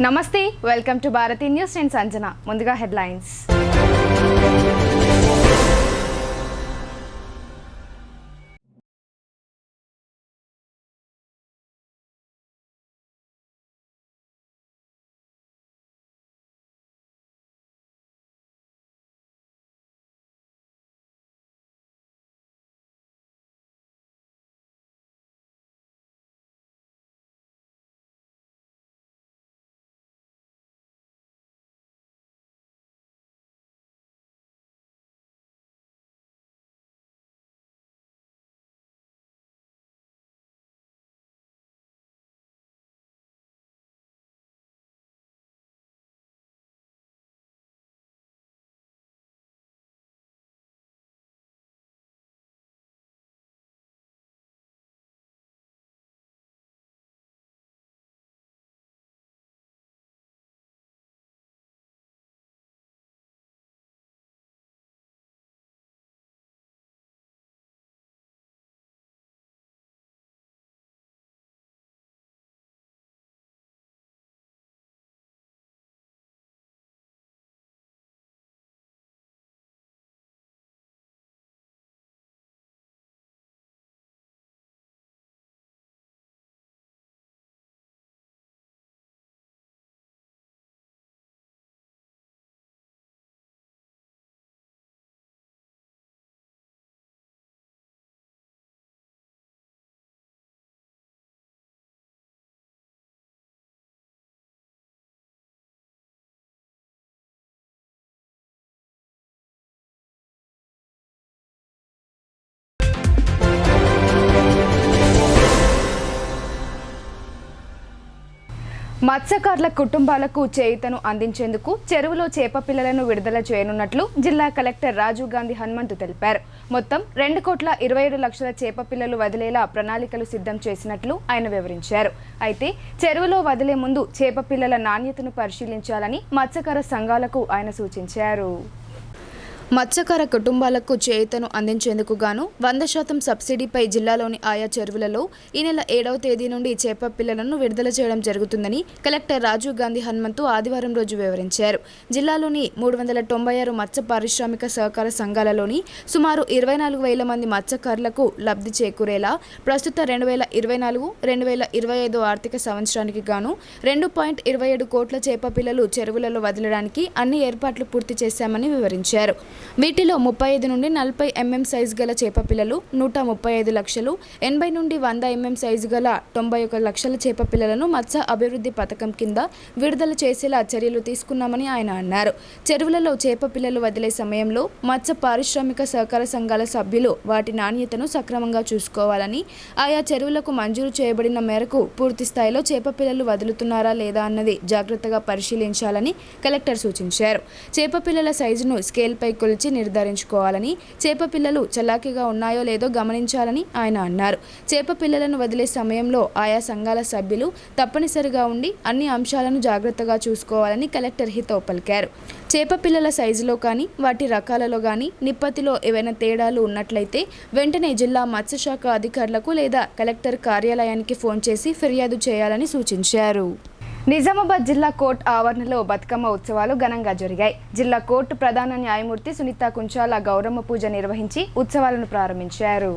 నమస్తే, welcome to Bharati news. నేను సంజన. ముందుగా హెడ్లైన్స్. మత్స్యకారుల కుటుంబాలకు చేయూతను అందించేందుకు చెరువులో చేప పిల్లలను విడుదల చేయనున్నట్లు జిల్లా కలెక్టర్ రాజీవ్ గాంధీ హనుమంతు తెలిపారు. మొత్తం 2,27,00,000 చేప పిల్లలు వదిలేలా ప్రణాళికలు సిద్ధం చేసినట్లు ఆయన వివరించారు. అయితే చెరువులో వదిలే ముందు చేప పిల్లల నాణ్యతను పరిశీలించాలని మత్స్యకార సంఘాలకు ఆయన సూచించారు. మత్స్యకార కుటుంబాలకు చేయూతను అందించేందుకు గాను 100% సబ్సిడీపై జిల్లాలోని ఆయా చెరువులలో ఈ నెల 7వ తేదీ నుండి చేప పిల్లలను విడుదల చేయడం జరుగుతుందని కలెక్టర్ రాజీవ్ గాంధీ హనుమంతు ఆదివారం రోజు వివరించారు. జిల్లాలోని 396 మత్స్య పారిశ్రామిక సహకార సంఘాలలోని సుమారు 24,000 మంది మత్స్యకారులకు లబ్ధి చేకూరేలా ప్రస్తుత 2024-2025 ఆర్థిక సంవత్సరానికి గాను 2.27 కోట్ల చేప పిల్లలు చెరువులలో వదలడానికి అన్ని ఏర్పాట్లు పూర్తి చేశామని వివరించారు. వీటిలో 35 నుండి 40 mm సైజు గల చేప పిల్లలు 135 లక్షలు, 80 నుండి 100 mm సైజు గల 91 లక్షల చేప పిల్లలను మత్స్య అభివృద్ధి పథకం కింద విడుదల చేసేలా చర్యలు తీసుకున్నామని ఆయన అన్నారు. చెరువులలో చేప పిల్లలు వదిలే సమయంలో మత్స్య పారిశ్రామిక సహకార సంఘాల సభ్యులు వాటి నాణ్యతను సక్రమంగా చూసుకోవాలని, ఆయా చెరువులకు మంజూరు చేయబడిన మేరకు పూర్తి స్థాయిలో చేప పిల్లలు వదులుతున్నారా లేదా అన్నది జాగ్రత్తగా పరిశీలించాలని కలెక్టర్ సూచించారు. చేప పిల్లల సైజును స్కేల్పై కొలిచి నిర్ధారించుకోవాలని, చేప పిల్లలు చలాకీగా ఉన్నాయో లేదో గమనించాలని ఆయన అన్నారు. చేప పిల్లలను వదిలే సమయంలో ఆయా సంఘాల సభ్యులు తప్పనిసరిగా ఉండి అన్ని అంశాలను జాగ్రత్తగా చూసుకోవాలని కలెక్టర్ హితవు పలికారు. చేప పిల్లల సైజులో కానీ వాటి రకాలలో కానీ నిప్పతిలో ఏవైనా తేడాలు ఉన్నట్లయితే వెంటనే జిల్లా మత్స్యశాఖ అధికారులకు లేదా కలెక్టర్ కార్యాలయానికి ఫోన్ చేసి ఫిర్యాదు చేయాలని సూచించారు. నిజామాబాద్ జిల్లా కోర్టు ఆవరణలో బతుకమ్మ ఉత్సవాలు ఘనంగా జరిగాయి. జిల్లా కోర్టు ప్రధాన న్యాయమూర్తి సునీత కుంచాల గౌరమ్మ పూజ నిర్వహించి ఉత్సవాలను ప్రారంభించారు.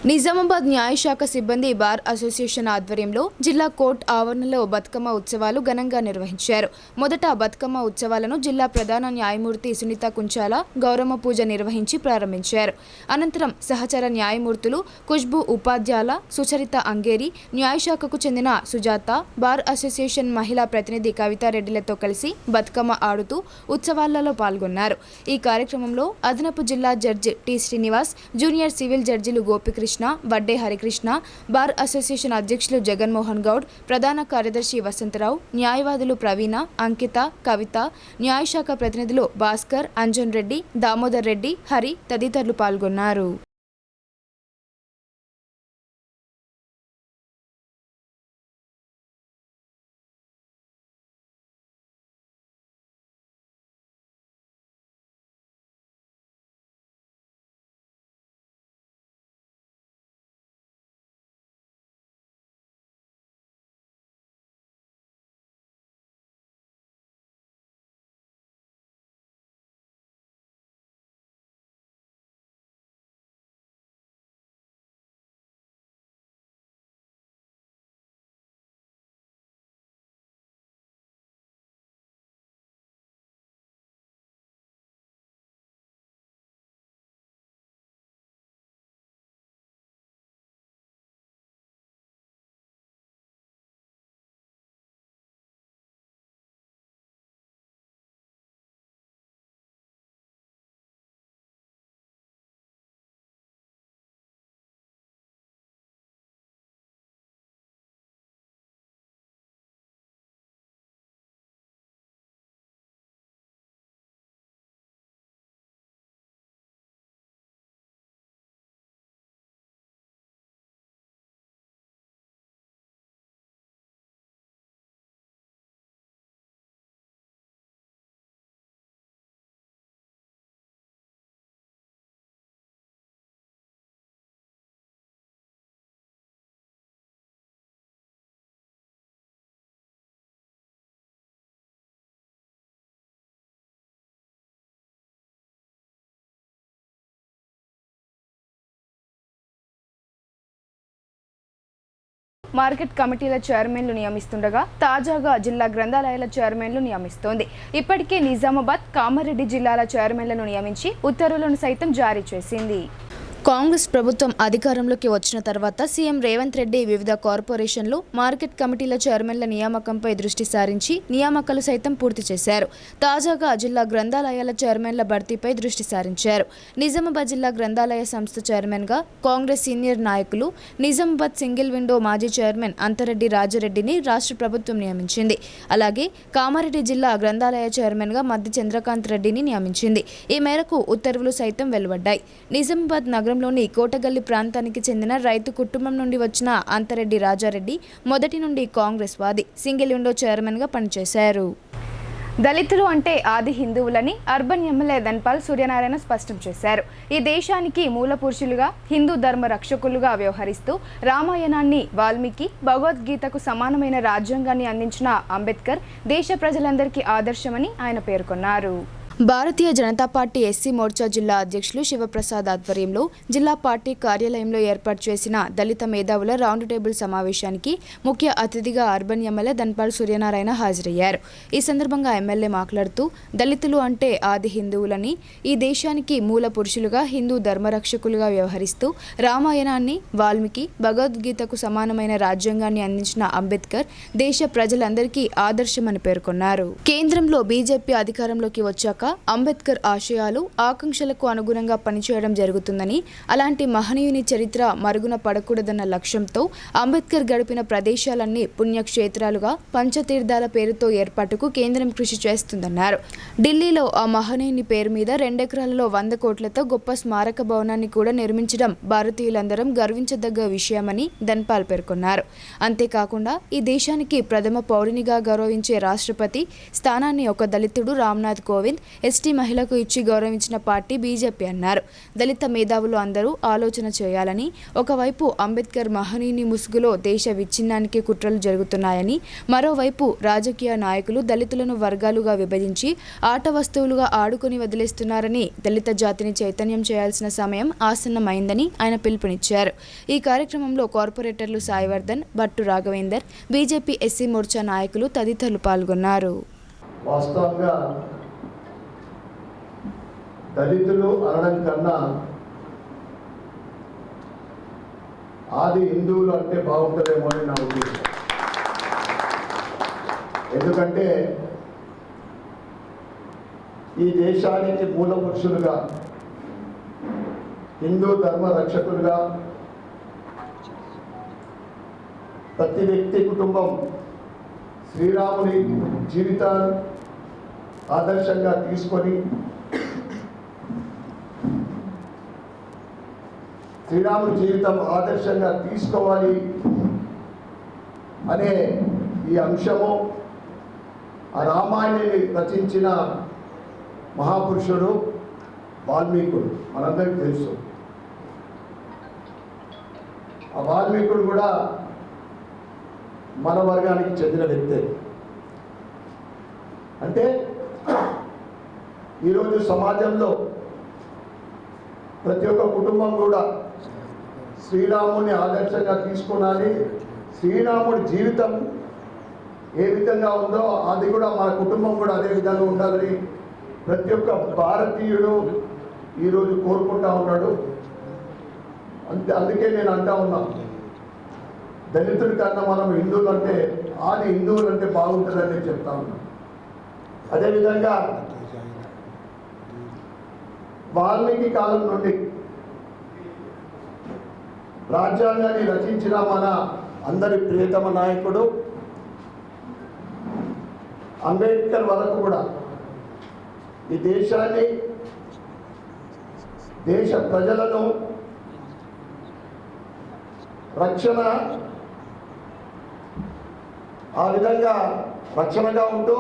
నిజామాబాద్ న్యాయశాఖ సిబ్బంది బార్ అసోసియేషన్ ఆధ్వర్యంలో జిల్లా కోర్టు ఆవరణలో బతుకమ్మ ఉత్సవాలు ఘనంగా నిర్వహించారు. మొదట బతుకమ్మ ఉత్సవాలను జిల్లా ప్రధాన న్యాయమూర్తి సునీత కుంచాల గౌరమ్మ పూజ నిర్వహించి ప్రారంభించారు. అనంతరం సహచర న్యాయమూర్తులు ఖుష్బూ ఉపాధ్యాల, సుచరిత అంగేరి, న్యాయశాఖకు చెందిన సుజాత, బార్ అసోసియేషన్ మహిళా ప్రతినిధి కవితారెడ్డిలతో కలిసి బతుకమ్మ ఆడుతూ ఉత్సవాలలో పాల్గొన్నారు. ఈ కార్యక్రమంలో అదనపు జిల్లా judge T Srinivas, junior civil జడ్జిలు గోపికృష్ణ, వడ్డే హరికృష్ణ, బార్ అసోసియేషన్ అధ్యక్షులు జగన్మోహన్ గౌడ్, ప్రధాన కార్యదర్శి వసంతరావు, న్యాయవాదులు ప్రవీణ, అంకిత, కవిత, న్యాయశాఖ ప్రతినిధులు భాస్కర్, అంజన్ రెడ్డి, దామోదర్ రెడ్డి, హరి తదితరులు పాల్గొన్నారు. మార్కెట్ కమిటీల చైర్మన్లు నియమిస్తుండగా తాజాగా జిల్లా గ్రంథాలయాల చైర్మన్లు నియమిస్తోంది. ఇప్పటికే నిజామాబాద్, కామారెడ్డి జిల్లాల చైర్మన్లను నియమించి ఉత్తర్వులను సైతం జారీ చేసింది. కాంగ్రెస్ ప్రభుత్వం అధికారంలోకి వచ్చిన తర్వాత సీఎం రేవంత్ రెడ్డి వివిధ కార్పొరేషన్లు, మార్కెట్ కమిటీల చైర్మన్ల నియామకంపై దృష్టి సారించి నియామకాలు సైతం పూర్తి చేశారు. తాజాగా జిల్లా గ్రంథాలయాల చైర్మన్ల భర్తీపై దృష్టి సారించారు. నిజామాబాద్ జిల్లా గ్రంథాలయ సంస్థ చైర్మన్గా కాంగ్రెస్ సీనియర్ నాయకులు నిజామాబాద్ సింగిల్ విండో మాజీ చైర్మన్ అంతరెడ్డి రాజారెడ్డిని రాష్ట్ర ప్రభుత్వం నియమించింది. అలాగే కామారెడ్డి జిల్లా గ్రంథాలయ చైర్మన్గా మద్ది చంద్రకాంత్ రెడ్డిని నియమించింది. ఈ మేరకు ఉత్తర్వులు సైతం వెలువడ్డాయి. నిజామాబాద్ నగరం లోని కోటగల్లి ప్రాంతానికి చెందిన రైతు కుటుంబం నుండి వచ్చిన అంతరెడ్డి రాజారెడ్డి మొదటి నుండి కాంగ్రెస్ వాది, సింగిల్ విండో చైర్మన్గా పనిచేశారు. దళితులు అంటే ఆది హిందువులని అర్బన్ ఎమ్మెల్యే ధన్పాల్ సూర్యనారాయణ స్పష్టం చేశారు. ఈ దేశానికి మూల పురుషులుగా, హిందూ ధర్మ రక్షకులుగా వ్యవహరిస్తూ రామాయణాన్ని, వాల్మీకి, భగవద్గీతకు సమానమైన రాజ్యాంగాన్ని అందించిన అంబేద్కర్ దేశ ప్రజలందరికీ ఆదర్శమని ఆయన పేర్కొన్నారు. భారతీయ జనతా పార్టీ ఎస్సీ మోర్చా జిల్లా అధ్యక్షులు శివప్రసాద్ ఆధ్వర్యంలో జిల్లా పార్టీ కార్యాలయంలో ఏర్పాటు చేసిన దళిత మేధావుల రౌండ్ టేబుల్ సమావేశానికి ముఖ్య అతిథిగా అర్బన్ ఎమ్మెల్యే ధన్పాల్ సూర్యనారాయణ హాజరయ్యారు. ఈ సందర్భంగా ఎమ్మెల్యే మాట్లాడుతూ దళితులు అంటే ఆది హిందువులని, ఈ దేశానికి మూల పురుషులుగా, హిందూ ధర్మరక్షకులుగా వ్యవహరిస్తూ రామాయణాన్ని, వాల్మీకి, భగవద్గీతకు సమానమైన రాజ్యాంగాన్ని అందించిన అంబేద్కర్ దేశ ప్రజలందరికీ ఆదర్శమని పేర్కొన్నారు. కేంద్రంలో బీజేపీ అధికారంలోకి వచ్చాక అంబేద్కర్ ఆశయాలు, ఆకాంక్షలకు అనుగుణంగా పనిచేయడం జరుగుతుందని, అలాంటి మహనీయుని చరిత్ర మరుగున పడకూడదన్న లక్ష్యంతో అంబేద్కర్ గడిపిన ప్రదేశాలన్నీ పుణ్యక్షేత్రాలుగా పంచతీర్థాల పేరుతో ఏర్పాటుకు కేంద్రం కృషి చేస్తుందన్నారు. ఢిల్లీలో ఆ మహనీయుని పేరు మీద 2 ఎకరాలలో 100 కోట్లతో గొప్ప స్మారక భవనాన్ని కూడా నిర్మించడం భారతీయులందరం గర్వించదగ్గ విషయమని ధన్పాల్ పేర్కొన్నారు. అంతేకాకుండా ఈ దేశానికి ప్రథమ పౌరునిగా గౌరవించే రాష్ట్రపతి స్థానాన్ని ఒక దళితుడు రామ్నాథ్ కోవింద్ ఎస్టీ మహిళకు ఇచ్చి గౌరవించిన పార్టీ బీజేపీ అన్నారు. దళిత మేధావులు అందరూ ఆలోచన చేయాలని, ఒకవైపు అంబేద్కర్ మహనీయుని ముసుగులో దేశ విచ్ఛిన్నానికి కుట్రలు జరుగుతున్నాయని, మరోవైపు రాజకీయ నాయకులు దళితులను వర్గాలుగా విభజించి ఆట వస్తువులుగా ఆడుకొని వదిలేస్తున్నారని, దళిత జాతిని చైతన్యం చేయాల్సిన సమయం ఆసన్నమైందని ఆయన పిలుపునిచ్చారు. ఈ కార్యక్రమంలో కార్పొరేటర్లు సాయివర్ధన్, భట్టు రాఘవేందర్, బీజేపీ ఎస్సీ మోర్చా నాయకులు తదితరులు పాల్గొన్నారు. వాస్తవంగా దళితులు అనడం కన్నా ఆది హిందువులు అంటే బాగుంటుందేమో అని నా ఉద్దేశం. ఎందుకంటే ఈ దేశానికి మూల పురుషులుగా, హిందూ ధర్మ రక్షకులుగా ప్రతి వ్యక్తి కుటుంబం శ్రీరాముని జీవితాన్ని ఆదర్శంగా తీసుకొని శ్రీరాముని జీవితం ఆదర్శంగా తీసుకోవాలి అనే ఈ అంశము ఆ రామాయణాన్ని రచించిన మహాపురుషుడు వాల్మీకుడు మనందరికీ తెలుసు. ఆ వాల్మీకుడు కూడా మన వర్గానికి చెందిన వ్యక్తే. అంటే ఈరోజు సమాజంలో ప్రతి ఒక్క కుటుంబం కూడా శ్రీరాముని ఆదర్శంగా తీసుకున్నాలి. శ్రీరాముడి జీవితం ఏ విధంగా ఉందో అది కూడా మన కుటుంబం కూడా అదే విధంగా ఉండాలని ప్రతి ఒక్క భారతీయుడు ఈరోజు కోరుకుంటా ఉన్నాడు. అందుకే నేను అంటా ఉన్నా, దళితుల కన్నా మనం హిందువులు అంటే ఆది హిందువులు అంటే బాగుంటుందని నేను చెప్తా ఉన్నా. అదేవిధంగా వాల్మీకి కాలం నుండి రాజ్యాంగాన్ని రచించిన మన అందరి ప్రియతమ నాయకుడు అంబేద్కర్ వరకు కూడా ఈ దేశాన్ని, దేశ ప్రజలను రక్షణ ఆ విధంగా రక్షణగా ఉంటూ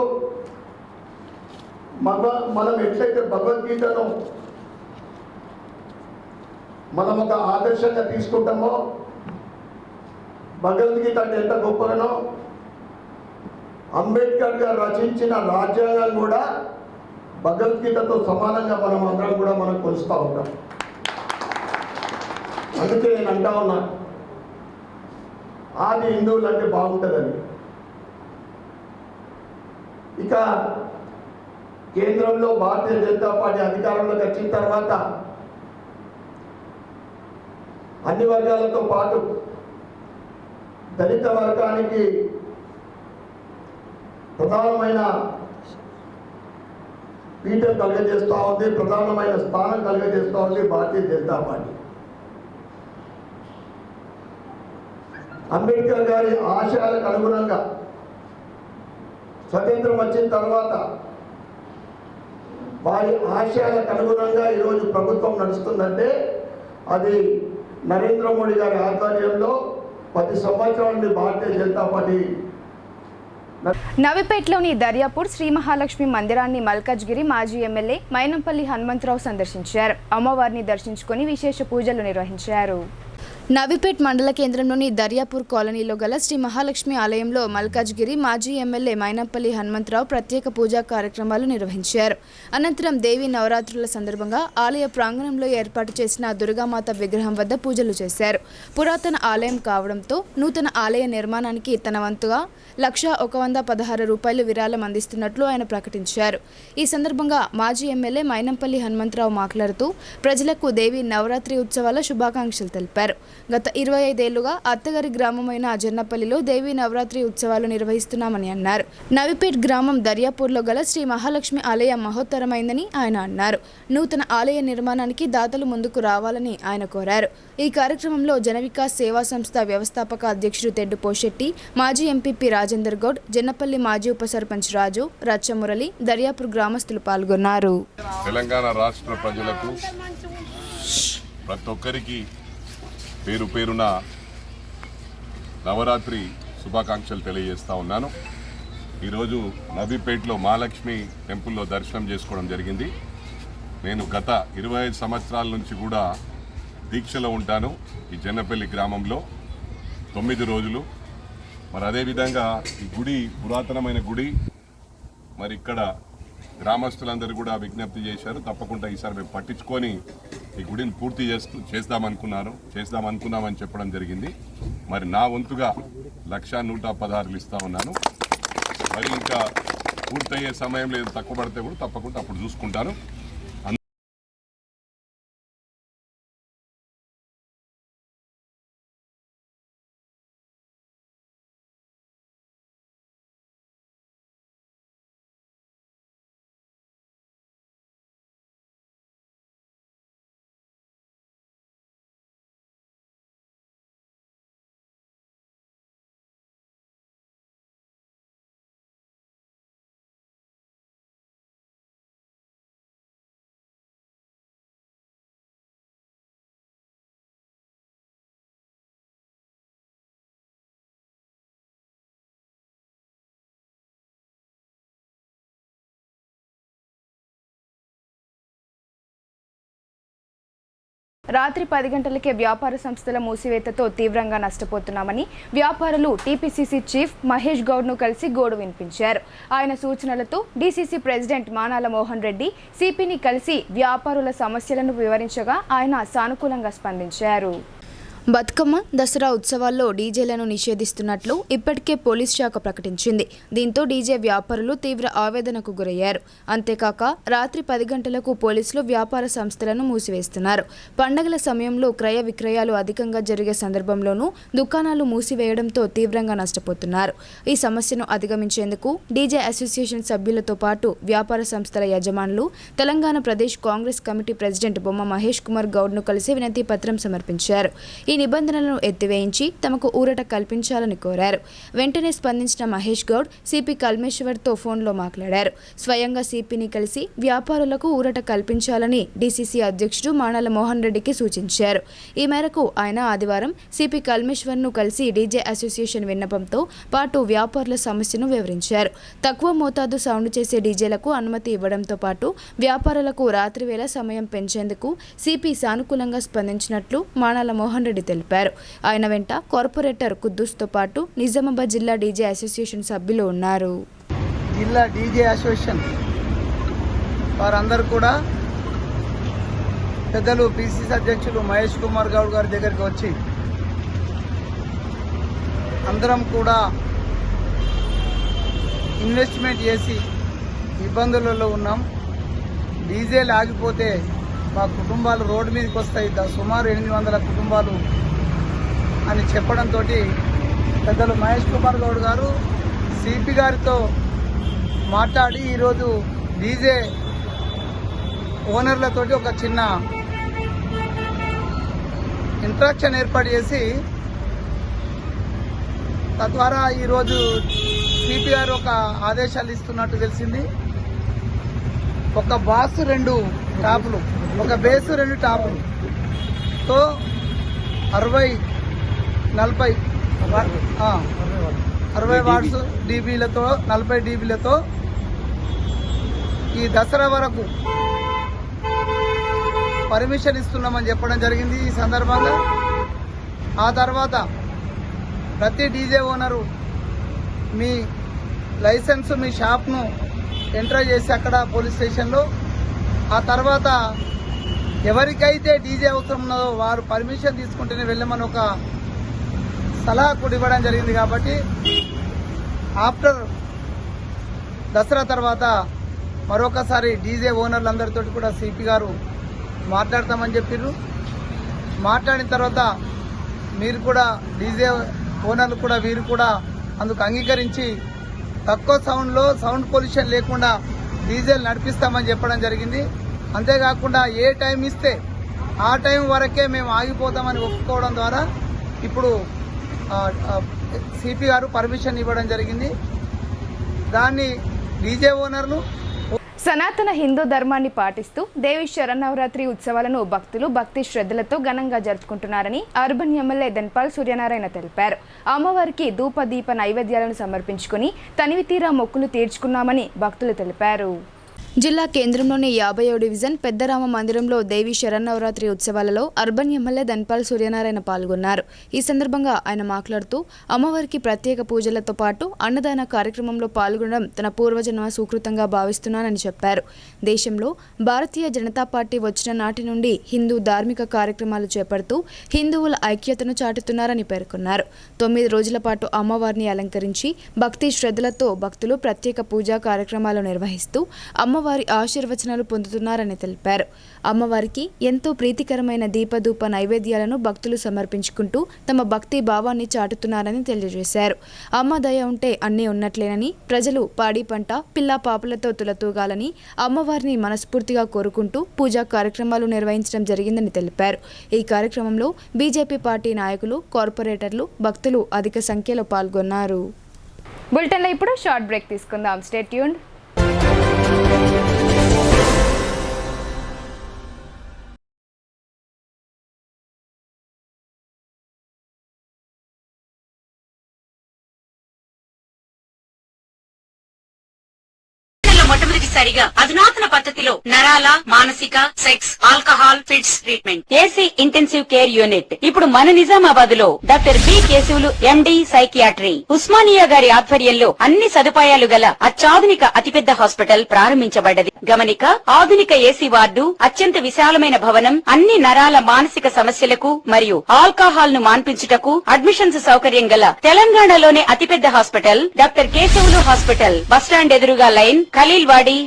మనం ఎట్లయితే భగవద్గీతను మనం ఒక ఆదర్శంగా తీసుకుంటామో, భగవద్గీత అంటే ఎంత గొప్పగానో అంబేద్కర్ గారు రచించిన రాజ్యాంగం కూడా భగవద్గీతతో సమానంగా మనం అందరం కూడా మనం కొలుస్తూ ఉంటాం. అందుకే నేను అంటా ఉన్నా, ఆది హిందువులు అంటే బాగుంటుందని. ఇక కేంద్రంలో భారతీయ జనతా పార్టీ అధికారంలోకి వచ్చిన తర్వాత అన్ని వర్గాలతో పాటు దళిత వర్గానికి ప్రధానమైన పీఠం కలుగజేస్తూ ఉంది, ప్రధానమైన స్థానం కలుగజేస్తూ ఉంది భారతీయ జనతా పార్టీ. అంబేద్కర్ గారి ఆశయాలకు అనుగుణంగా స్వతంత్రం వచ్చిన తర్వాత వారి ఆశయాలకు అనుగుణంగా ఈరోజు ప్రభుత్వం నడుస్తుందంటే అది నరేంద్ర మోడీ గారి ఆధ్వర్యంలో 10 సంవత్సరాల నుండి భారతీయ జనతా పార్టీ. నవిపేట్లోని దర్యాపూర్ శ్రీ మహాలక్ష్మి మందిరాన్ని మల్కాజ్గిరి మాజీ ఎమ్మెల్యే మైనంపల్లి హనుమంతరావు సందర్శించారు. అమ్మవారిని దర్శించుకొని విశేష పూజలు నిర్వహించారు. నవిపేట్ మండల కేంద్రంలోని దర్యాపూర్ కాలనీలో గల శ్రీ మహాలక్ష్మి ఆలయంలో మల్కాజ్గిరి మాజీ ఎమ్మెల్యే మైనంపల్లి హనుమంతరావు ప్రత్యేక పూజా కార్యక్రమాలు నిర్వహించారు. అనంతరం దేవీ నవరాత్రుల సందర్భంగా ఆలయ ప్రాంగణంలో ఏర్పాటు చేసిన దుర్గామాత విగ్రహం వద్ద పూజలు చేశారు. పురాతన ఆలయం కావడంతో నూతన ఆలయ నిర్మాణానికి తన వంతుగా 1,116 రూపాయలు విరాళం అందిస్తున్నట్లు ఆయన ప్రకటించారు. ఈ సందర్భంగా మాజీ ఎమ్మెల్యే మైనంపల్లి హనుమంతరావు మాట్లాడుతూ ప్రజలకు దేవీ నవరాత్రి ఉత్సవాల శుభాకాంక్షలు తెలిపారు. గత 25 ఏళ్లుగా అత్తగారి గ్రామమైన జన్నపల్లిలో దేవీ నవరాత్రి ఉత్సవాలు నిర్వహిస్తున్నామని అన్నారు. నవిపేట్ గ్రామం దర్యాపూర్లో గల శ్రీ మహాలక్ష్మి ఆలయం మహోత్తరమైందని ఆయన అన్నారు. నూతన ఆలయ నిర్మాణానికి దాతలు ముందుకు రావాలని ఆయన కోరారు. ఈ కార్యక్రమంలో జనవికాస్ సేవా సంస్థ వ్యవస్థాపక అధ్యక్షుడు తెడ్డు పోషెట్టి, మాజీ ఎంపీపీ రాజేందర్ గౌడ్, జన్నపల్లి మాజీ ఉప సర్పంచ్ రాజు, రచ్చమురళి, దర్యాపూర్ గ్రామస్తులు పాల్గొన్నారు. తెలంగాణ రాష్ట్ర ప్రజలకు ప్రతి ఒక్కరికి పేరు పేరున నవరాత్రి శుభాకాంక్షలు తెలియజేస్తూ ఉన్నాను. ఈరోజు నవీపేటలో మహాలక్ష్మి టెంపుల్లో దర్శనం చేసుకోవడం జరిగింది. నేను గత 25 సంవత్సరాల నుంచి కూడా దీక్షలో ఉంటాను ఈ జన్నపల్లి గ్రామంలో 9 రోజులు. మరి అదేవిధంగా ఈ గుడి పురాతనమైన గుడి. మరి ఇక్కడ గ్రామస్తులందరూ కూడా విజ్ఞప్తి చేశారు, తప్పకుండా ఈసారి మేము పట్టించుకొని ఈ గుడిని పూర్తి చేద్దామనుకున్నామని చెప్పడం జరిగింది. మరి నా వంతుగా 1,116 ఇస్తా ఉన్నాను. మరి ఇంకా పూర్తయ్యే సమయం లేదు, తక్కువ పడితే కూడా తప్పకుండా అప్పుడు చూసుకుంటాను. రాత్రి 10 గంటలకే వ్యాపార సంస్థల మూసివేతతో తీవ్రంగా నష్టపోతున్నామని వ్యాపారులు టీపీసీసీ చీఫ్ మహేష్ గౌడ్ను కలిసి గోడు వినిపించారు. ఆయన సూచనలతో డీసీసీ ప్రెసిడెంట్ మానాల మోహన్ రెడ్డి సిపిని కలిసి వ్యాపారుల సమస్యలను వివరించగా ఆయన సానుకూలంగా స్పందించారు. బతుకమ్మ, దసరా ఉత్సవాల్లో డీజేలను నిషేధిస్తున్నట్లు ఇప్పటికే పోలీస్ శాఖ ప్రకటించింది. దీంతో డీజే వ్యాపారులు తీవ్ర ఆవేదనకు గురయ్యారు. అంతేకాక రాత్రి 10 గంటలకు పోలీసులు వ్యాపార సంస్థలను మూసివేస్తున్నారు. పండగల సమయంలో క్రయ విక్రయాలు అధికంగా జరిగే సందర్భంలోనూ దుకాణాలు మూసివేయడంతో తీవ్రంగా నష్టపోతున్నారు. ఈ సమస్యను అధిగమించేందుకు డీజే అసోసియేషన్ సభ్యులతో పాటు వ్యాపార సంస్థల యజమానులు తెలంగాణ ప్రదేశ్ కాంగ్రెస్ కమిటీ ప్రెసిడెంట్ బొమ్మ మహేష్ కుమార్ గౌడ్ను కలిసి వినతి పత్రం సమర్పించారు. ఈ నిబంధనలను ఎత్తివేయించి తమకు ఊరట కల్పించాలని కోరారు. వెంటనే స్పందించిన మహేష్ గౌడ్ సిపి కల్మేశ్వర్తో ఫోన్లో మాట్లాడారు. స్వయంగా సిపిని కలిసి వ్యాపారులకు ఊరట కల్పించాలని డీసీసీ అధ్యక్షుడు మానాల మోహన్ రెడ్డికి సూచించారు. ఈ మేరకు ఆయన ఆదివారం సిపి కల్మేశ్వర్ను కలిసి డీజే అసోసియేషన్ విన్నపంతో పాటు వ్యాపారుల సమస్యను వివరించారు. తక్కువ మోతాదు సౌండ్ చేసే డీజేలకు అనుమతి ఇవ్వడంతో పాటు వ్యాపారులకు రాత్రివేళ సమయం పెంచేందుకు సిపి సానుకూలంగా స్పందించినట్లు మానాల మోహన్ రెడ్డి తెలిపారు. ఆయన వెంట కార్పొరేటర్ కుద్దూస్తో పాటు నిజామాబాద్ జిల్లా డీజే అసోసియేషన్ సభ్యులు ఉన్నారు. జిల్లా డీజే అసోసియేషన్ వారందరూ కూడా పెద్దలు పిసిసి అధ్యక్షులు మహేష్ కుమార్ గౌడ్ గారి దగ్గరికి వచ్చి అందరం కూడా ఇన్వెస్ట్మెంట్ చేసి ఇబ్బందులలో ఉన్నాం. డీజిల్ ఆగిపోతే మా కుటుంబాలు రోడ్డు మీదకి వస్తాయి, సుమారు 800 కుటుంబాలు అని చెప్పడంతో పెద్దలు మహేష్ కుమార్ గౌడ్ గారు సిపి గారితో మాట్లాడి ఈరోజు డీజే ఓనర్లతోటి ఒక చిన్న ఇంట్రాక్షన్ ఏర్పాటు చేసి తద్వారా ఈరోజు సిపి గారు ఒక ఆదేశాలు ఇస్తున్నట్టు తెలిసింది. ఒక బాస్ 2 టాపులు, ఒక బేసు 2 టాపులు తో 40 వాట్స్ డీబీలతో 40 డీబీలతో ఈ దసరా వరకు పర్మిషన్ ఇస్తున్నామని చెప్పడం జరిగింది. ఈ సందర్భంగా ఆ తర్వాత ప్రతి డీజే ఓనరు మీ లైసెన్స్ మీ షాప్ను ఎంటర్ చేసి అక్కడ పోలీస్ స్టేషన్లో, ఆ తర్వాత ఎవరికైతే డీజే అవసరం ఉన్నదో వారు పర్మిషన్ తీసుకుంటేనే వెళ్ళమని ఒక సలహా కూడా ఇవ్వడం జరిగింది. కాబట్టి ఆఫ్టర్ దసరా తర్వాత మరొకసారి డీజే ఓనర్లందరితో కూడా సిపి గారు మాట్లాడతామని చెప్పారు. మాట్లాడిన తర్వాత మీరు కూడా డీజే ఓనర్లు కూడా వీరు కూడా అందుకు అంగీకరించి తక్కువ సౌండ్లో సౌండ్ పొల్యూషన్ లేకుండా డీజేలు నడిపిస్తామని చెప్పడం జరిగింది. అంతేకాకుండా ఏ టైం ఇస్తే ఆ టైం వరకే మేము ఆగిపోతామని ఒప్పుకోవడం ద్వారా ఇప్పుడు సిపి గారు పర్మిషన్ ఇవ్వడం జరిగింది. దాన్ని డీజే ఓనర్లు సనాతన హిందూ ధర్మాన్ని పాటిస్తూ దేవి శరన్నవరాత్రి ఉత్సవాలను భక్తులు భక్తి శ్రద్ధలతో ఘనంగా జరుపుకుంటున్నారని అర్బన్ ఎమ్మెల్యే ధన్పాల్ సూర్యనారాయణ తెలిపారు. అమ్మవారికి ధూప దీప నైవేద్యాలను సమర్పించుకుని తనివి తీరా మొక్కులు తీర్చుకున్నామని భక్తులు తెలిపారు. జిల్లా కేంద్రంలోని 50వ డివిజన్ పెద్దరామ మందిరంలో దేవి శరన్నవరాత్రి ఉత్సవాలలో అర్బన్ ఎమ్మెల్యే ధన్పాల్ సూర్యనారాయణ పాల్గొన్నారు. ఈ సందర్భంగా ఆయన మాట్లాడుతూ అమ్మవారికి ప్రత్యేక పూజలతో పాటు అన్నదాన కార్యక్రమంలో పాల్గొనడం తన పూర్వజన్మ సుకృతంగా భావిస్తున్నానని చెప్పారు. దేశంలో భారతీయ జనతా పార్టీ వచ్చిన నాటి నుండి హిందూ ధార్మిక కార్యక్రమాలు చేపడుతూ హిందువుల ఐక్యతను చాటుతున్నారని పేర్కొన్నారు. 9 రోజుల పాటు అమ్మవారిని అలంకరించి భక్తి శ్రద్ధలతో భక్తులు ప్రత్యేక పూజా కార్యక్రమాలు నిర్వహిస్తూ అమ్మవారి ఆశీర్వచనాలు పొందుతున్నారని తెలిపారు. అమ్మవారికి ఎంతో ప్రీతికరమైన దీపధూప నైవేద్యాలను భక్తులు సమర్పించుకుంటూ తమ భక్తి భావాన్ని చాటుతున్నారని తెలియజేశారు. అమ్మ దయ ఉంటే అన్నీ ఉన్నట్లేనని, ప్రజలు పాడి పంట పిల్లా పాపలతో తులతూగాలని అమ్మవారిని మనస్ఫూర్తిగా కోరుకుంటూ పూజా కార్యక్రమాలు నిర్వహించడం జరిగిందని తెలిపారు. ఈ కార్యక్రమంలో బీజేపీ పార్టీ నాయకులు, కార్పొరేటర్లు, భక్తులు అధిక సంఖ్యలో పాల్గొన్నారు. బులెటిన్లో ఇప్పుడు షార్ట్ బ్రేక్ తీసుకుందాం. Stay tuned. మొట్టమొదటిసారిగా అధునాతన పద్ధతిలో నరాల, మానసిక, sex, alcohol, fits treatment, AC intensive care unit ఇప్పుడు మన నిజామాబాద్ లో doctor B Keshavulu MD psychiatry Osmania గారి ఆధ్వర్యంలో అన్ని సదుపాయాలు గల అత్యాధునిక అతిపెద్ద హాస్పిటల్ ప్రారంభించబడ్డది. గమనిక, ఆధునిక ఏసీ వార్డు, అత్యంత విశాలమైన భవనం, అన్ని నరాల మానసిక సమస్యలకు మరియు ఆల్కహాల్ ను మాన్పించుటకు అడ్మిషన్స్ సౌకర్యం గల తెలంగాణలోనే అతిపెద్ద hospital doctor Keshavulu hospital. Bus stand ఎదురుగా లైన్, ఖలీల్వాడి.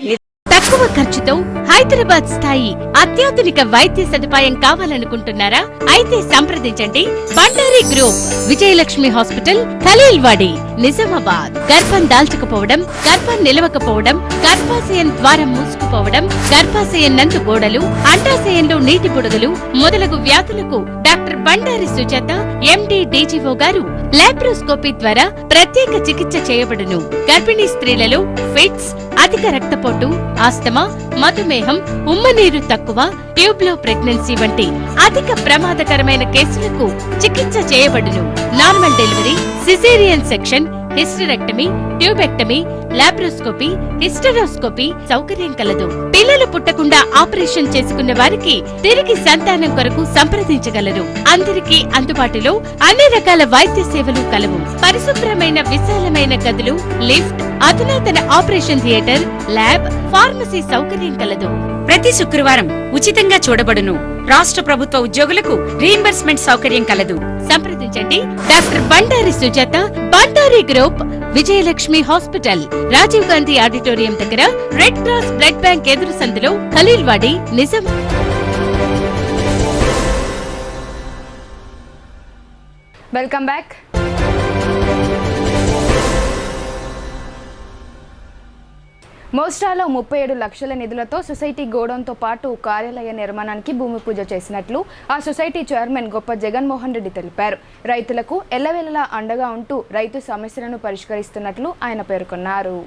తక్కువ ఖర్చుతో హైదరాబాద్ స్థాయి అత్యాధునిక వైద్య సదుపాయం కావాలనుకుంటున్నారా? అయితే సంప్రదించండి బండారి గ్రూప్, విజయలక్ష్మి హాస్పిటల్, ఖలీల్వాడి, నిజామాబాద్. గర్భం దాల్చకపోవడం, గర్భం నిలవకపోవడం, గర్భాశయం ద్వారం మూసుకుపోవడం, గర్భాశయం నందు గోడలు, అండాశయంలో నీటి బుడగలు మొదలగు వ్యాధులకు డాక్టర్ బండారి సుజాత ఎండి డీజీఓ గారు లాప్రోస్కోపీ ద్వారా ప్రత్యేక చికిత్స చేయబడును. గర్భిణీ స్త్రీలలో ఫిట్స్, అధిక రక్తపోటు, ఆస్తమా, మధుమేహం, ఉమ్మనీరు తక్కువ, ట్యూబ్లో ప్రెగ్నెన్సీ వంటి అధిక ప్రమాదకరమైన కేసులకు చికిత్స చేయబడును. Normal delivery, caesarean section, hysterectomy, tubectomy, laparoscopy, hysteroscopy సౌకర్యం కలదు. పిల్లలు పుట్టకుండా ఆపరేషన్ చేసుకున్న వారికి తిరిగి సంతానం కొరకు సంప్రదించగలరు. అందరికీ అందుబాటులో అన్ని రకాల వైద్య సేవలు కలవు. పరిశుభ్రమైన విశాలమైన గదులు, లిఫ్ట్, అధునాతన ఆపరేషన్ థియేటర్, ల్యాబ్, ఫార్మసీ సౌకర్యం కలదు. ప్రతి శుక్రవారం ఉచితంగా చూడబడును. రాష్ట్ర ప్రభుత్వ ఉద్యోగులకు రీయింబర్స్మెంట్ సౌకర్యం కలదు. సంప్రదించండి doctor Bandari Sujatha, Bandari group, Vijayalakshmi hospital, Rajiv Gandhi auditorium దగ్గర, రెడ్ క్రాస్ బ్లడ్ బ్యాంక్ ఎదురు సందులో, ఖలీల్వాడి, నిజాం. Welcome back. మోస్టాలో 37 లక్షల నిధులతో సొసైటీ గోడౌన్తో పాటు కార్యాలయ నిర్మాణానికి భూమి పూజ చేసినట్లు ఆ సొసైటీ చైర్మన్ గొప్ప జగన్మోహన్ రెడ్డి తెలిపారు. రైతులకు ఎల్లవేళలా అండగా ఉంటూ రైతు సమస్యలను పరిష్కరిస్తున్నట్లు ఆయన పేర్కొన్నారు.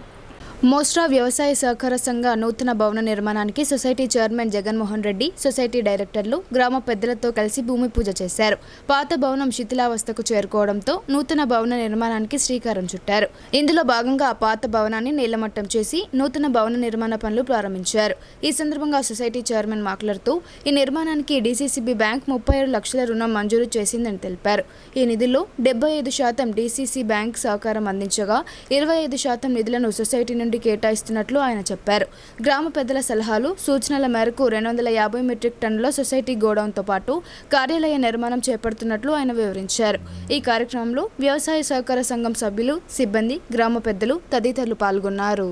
మోస్ట్రా వ్యవసాయ సహకార సంఘ నూతన భవన నిర్మాణానికి society chairman Jaganmohan Reddy, society డైరెక్టర్లు, గ్రామ పెద్దలతో కలిసి భూమి పూజ చేశారు. పాత భవనం శిథిలావస్థకు చేరుకోవడంతో నూతన భవన నిర్మాణానికి శ్రీకారం చుట్టారు. ఇందులో భాగంగా పాత భవనాన్ని నీళ్లమట్టం చేసి నూతన భవన నిర్మాణ పనులు ప్రారంభించారు. ఈ సందర్భంగా సొసైటీ చైర్మన్ మాట్లాడుతూ ఈ నిర్మాణానికి డీసీసీబీ బ్యాంక్ 37 లక్షల రుణం మంజూరు చేసిందని తెలిపారు. ఈ నిధుల్లో 75% డీసీసీ బ్యాంక్ సహకారం అందించగా 25% నిధులను సొసైటీ నుండి కేటాయిస్తున్నట్లు ఆయన చెప్పారు. గ్రామ పెద్దల సలహాలు, సూచనల మేరకు 250 మెట్రిక్ టన్నుల సొసైటీ గోడౌన్తో పాటు కార్యాలయ నిర్మాణం చేపడుతున్నట్లు ఆయన వివరించారు. ఈ కార్యక్రమంలో వ్యవసాయ సహకార సంఘం సభ్యులు, సిబ్బంది, గ్రామ పెద్దలు తదితరులు పాల్గొన్నారు.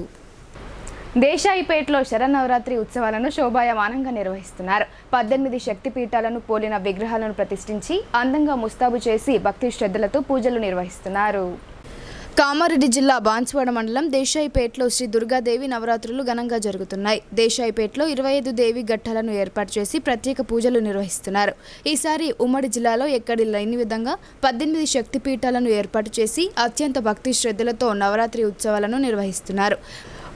దేశాయిపేటలో శరన్నవరాత్రి ఉత్సవాలను శోభాయమానంగా నిర్వహిస్తున్నారు. 18 శక్తిపీఠాలను పోలిన విగ్రహాలను ప్రతిష్ఠించి అందంగా ముస్తాబు చేసి భక్తి శ్రద్ధలతో పూజలు నిర్వహిస్తున్నారు. కామారెడ్డి జిల్లా బాన్స్వాడ మండలం దేశాయిపేటలో శ్రీ దుర్గాదేవి నవరాత్రులు ఘనంగా జరుగుతున్నాయి. దేశాయిపేటలో 25 దేవి ఘట్టాలను ఏర్పాటు చేసి ప్రత్యేక పూజలు నిర్వహిస్తున్నారు. ఈసారి ఉమ్మడి జిల్లాలో ఎక్కడి లేని విధంగా 18 శక్తిపీఠాలను ఏర్పాటు చేసి అత్యంత భక్తి శ్రద్ధలతో నవరాత్రి ఉత్సవాలను నిర్వహిస్తున్నారు.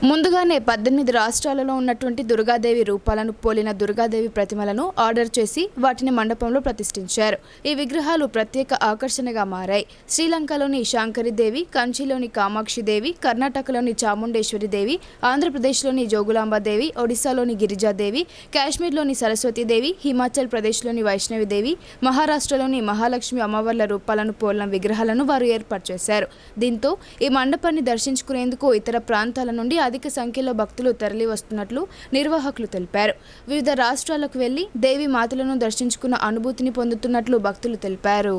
ముందుగానే 18 రాష్ట్రాలలో ఉన్నటువంటి దుర్గాదేవి రూపాలను పోలిన దుర్గాదేవి ప్రతిమలను ఆర్డర్ చేసి వాటిని మండపంలో ప్రతిష్ఠించారు. ఈ విగ్రహాలు ప్రత్యేక ఆకర్షణగా మారాయి. శ్రీలంకలోని శాంకరిదేవి, కంచిలోని కామాక్షిదేవి, కర్ణాటకలోని చాముండేశ్వరిదేవి, ఆంధ్రప్రదేశ్లోని జోగులాంబాదేవి, ఒడిశాలోని గిరిజాదేవి, కాశ్మీర్లోని సరస్వతీదేవి, హిమాచల్ ప్రదేశ్లోని వైష్ణవిదేవి, మహారాష్ట్రలోని మహాలక్ష్మి అమ్మవార్ల రూపాలను పోలిన విగ్రహాలను వారు ఏర్పాటు చేశారు. దీంతో ఈ మండపాన్ని దర్శించుకునేందుకు ఇతర ప్రాంతాల నుండి అధిక సంఖ్యలో భక్తులు తరలి వస్తున్నట్లు నిర్వాహకులు తెలిపారు. వివిధ రాష్ట్రాలకు వెళ్లి దేవి మాతలను దర్శించుకున్న అనుభూతిని పొందుతున్నట్లు భక్తులు తెలిపారు.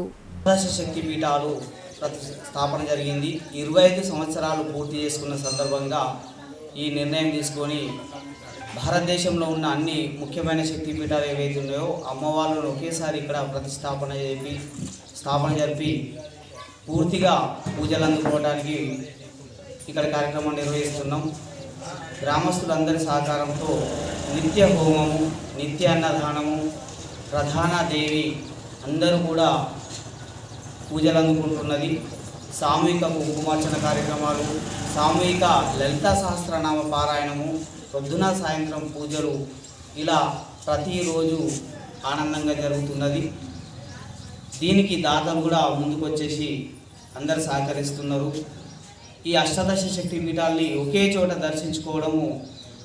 శక్తి పీఠాలు స్థాపన జరిగింది. 25 సంవత్సరాలు పూర్తి చేసుకున్న సందర్భంగా ఈ నిర్ణయం తీసుకొని భారతదేశంలో ఉన్న అన్ని ముఖ్యమైన శక్తి పీఠాలు ఏవైతే ఉన్నాయో అమ్మవార్లను ఒకేసారి ఇక్కడ స్థాపన జరిపి పూర్తిగా పూజలు అందుకోవడానికి ఇక్కడ కార్యక్రమం నిర్వహిస్తున్నాం. గ్రామస్తులందరి సహకారంతో నిత్య హోమము, నిత్య అన్నదానము, ప్రధాన దేవి అందరూ కూడా పూజలు అందుకుంటున్నది. సామూహిక కుంకుమార్చన కార్యక్రమాలు, సామూహిక లలితా సహస్రనామ పారాయణము, పొద్దున సాయంత్రం పూజలు ఇలా ప్రతిరోజు ఆనందంగా జరుగుతున్నది. దీనికి దాతలు కూడా ముందుకొచ్చేసి అందరు సహకరిస్తున్నారు. ఈ అష్టాదశ శక్తి పీఠాల్ని ఒకే చోట దర్శించుకోవడము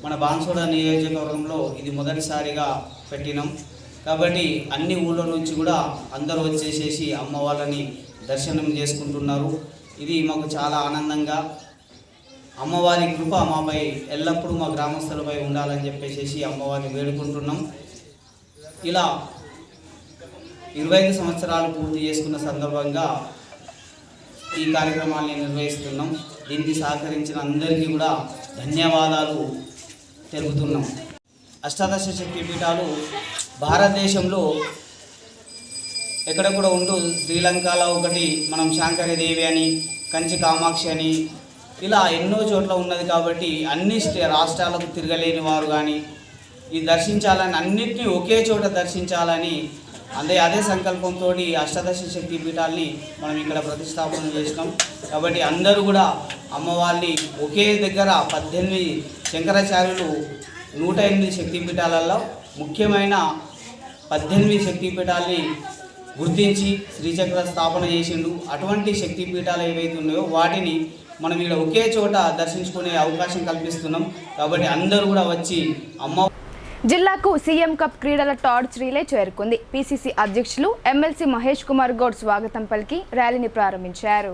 మన బాన్స్వాడ నియోజకవర్గంలో ఇది మొదటిసారిగా పెట్టినాం. కాబట్టి అన్ని ఊళ్ళ నుంచి కూడా అందరూ వచ్చేసేసి అమ్మవాళ్ళని దర్శనం చేసుకుంటున్నారు. ఇది మాకు చాలా ఆనందంగా, అమ్మవారి కృప మాపై ఎల్లప్పుడూ మా గ్రామస్తులపై ఉండాలని చెప్పేసి అమ్మవారిని వేడుకుంటున్నాం. ఇలా 25 సంవత్సరాలు పూర్తి చేసుకున్న సందర్భంగా ఈ కార్యక్రమాన్ని నిర్వహిస్తున్నాం. దీనికి సహకరించిన అందరికీ కూడా ధన్యవాదాలు తెలుపుతున్నాం. అష్టాదశ శక్తి పీఠాలు భారతదేశంలో ఎక్కడ కూడా ఉంటూ శ్రీలంకలో ఒకటి, మనం శాంకరదేవి అని, కంచి కామాక్షి అని ఇలా ఎన్నో చోట్ల ఉన్నది. కాబట్టి అన్ని రాష్ట్రాలకు తిరగలేని వారు కానీ ఈ దర్శించాలని, అన్నిటినీ ఒకే చోట దర్శించాలని అదే సంకల్పంతో అష్టాదశ శక్తి పీఠాల్ని మనం ఇక్కడ ప్రతిష్టాపన చేసినాం. కాబట్టి అందరూ కూడా అమ్మవారిని ఒకే దగ్గర 18 శంకరాచార్యులు 108 శక్తి పీఠాలలో ముఖ్యమైన 18 శక్తి పీఠాలని గుర్తించి శ్రీచక్ర స్థాపన చేసిండు. అటువంటి శక్తి పీఠాలు ఏవైతే ఉన్నాయో వాటిని మనం ఇక్కడ ఒకే చోట దర్శించుకునే అవకాశం కల్పిస్తున్నాం. కాబట్టి అందరూ కూడా వచ్చి జిల్లాకు సీఎం కప్ క్రీడల టార్చ్ రీలే చేరుకుంది. పీసీసీ అధ్యక్షులు ఎమ్మెల్సీ మహేష్ కుమార్ గౌడ్ స్వాగతం పలికి ర్యాలీని ప్రారంభించారు.